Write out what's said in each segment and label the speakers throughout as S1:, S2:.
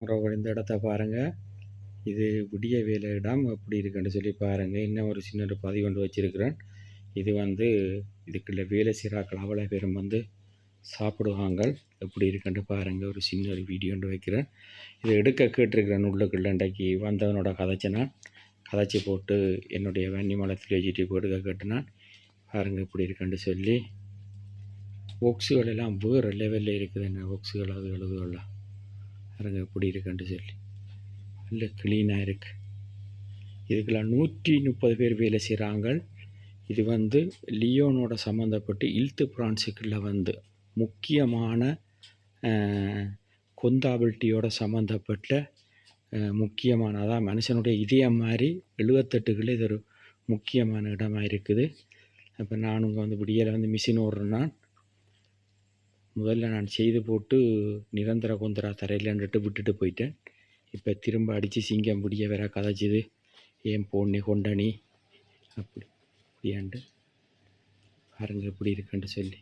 S1: இந்த இடத்த பாருங்கள். இது விடிய வேலை இடம் எப்படி இருக்குன்னு சொல்லி பாருங்கள். இன்னும் ஒரு சின்ன ஒரு பதிவு கொண்டு வச்சுருக்கிறேன். இது வந்து இதுக்குள்ள வேலை செய்கிறாக்கள் அவ்வளோ பேரும் வந்து சாப்பிடுவாங்க. எப்படி இருக்குன்னு பாருங்கள். ஒரு சின்ன ஒரு வீடியோ கொண்டு வைக்கிறேன். இதை எடுக்க கேட்டிருக்கிறேன். உள்ளுக்குள்ள இன்றைக்கு வந்தவனோட கதைச்சினான் கதைச்சி போட்டு என்னுடைய வன்னிமலத்தில் வச்சுட்டு எடுக்க கேட்டுனான். பாருங்கள் எப்படி இருக்குன்னு சொல்லி. ஒக்ஸுகள் எல்லாம் வேறு லெவலில் இருக்குது. என்ன ஒக்ஸுகள் அது எழுதுகள்லாம் பாருங்கள் எப்படி இருக்குன்னு சொல்லி. நல்ல க்ளீனாக இருக்குது. இதுக்கெல்லாம் 130 பேர் வேலை செய்கிறாங்க. இது வந்து லியோனோட சம்மந்தப்பட்டு இல்த்து பிரான்ஸுக்குள்ள வந்து முக்கியமான கொந்தாபிலிட்டியோட சம்மந்தப்பட்ட முக்கியமான அதான் மனுஷனுடைய இதயம் மாதிரி 78க்குள்ள இது ஒரு முக்கியமான இடமாக இருக்குது. அப்போ நான் இங்கே வந்து விடியலை வந்து மிஷின் ஓடுறேன்னா முதல்ல நான் செய்து போட்டு நிரந்தர கொந்தரா தரையிலன்ட்டு விட்டுட்டு போயிட்டேன். இப்போ திரும்ப அடித்து சிங்கம் பிடிய வேற கதைச்சிது. ஏன் பொண்ணு கொண்டனி அப்படி இப்படியாண்டு பாருங்கள் எப்படி இருக்குன்னு சொல்லி.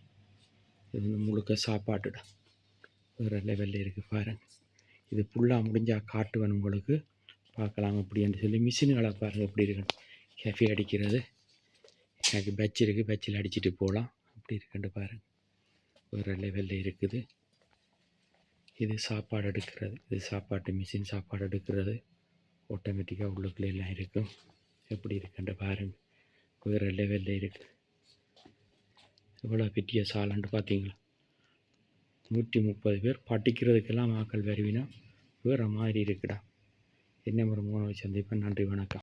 S1: இது வந்து முழுக்க சாப்பாட்டுடா வேறு லெவலில் இருக்குது பாருங்கள். இது ஃபுல்லாக முடிஞ்சால் காட்டுவேன் உங்களுக்கு பார்க்கலாம் அப்படின்னு சொல்லி. மிஷின்களை பாருங்கள் எப்படி இருக்குன்னு. கேஃபே அடிக்கிறது எனக்கு பட்ச் இருக்குது. பட்சில் அடிச்சுட்டு போகலாம். அப்படி இருக்குன்னு பாருங்கள். வேறு லெவலில் இருக்குது. இது சாப்பாடு எடுக்கிறது. இது சாப்பாட்டு மிஷின் சாப்பாடு எடுக்கிறது. ஆட்டோமேட்டிக்காக உள்ளுக்குள்ளே எல்லாம் இருக்கும். எப்படி இருக்குன்னு பாருங்கள். வேறு லெவலில் இருக்குது. எவ்வளோ பெரிய சாலண்டு பார்த்தீங்களா. 130 பேர் படிக்கிறதுக்கெல்லாம் ஆக்கள் வருவினா வேறு மாதிரி இருக்குடா. என்ன ஒரு 3 சந்திப்பேன். நன்றி, வணக்கம்.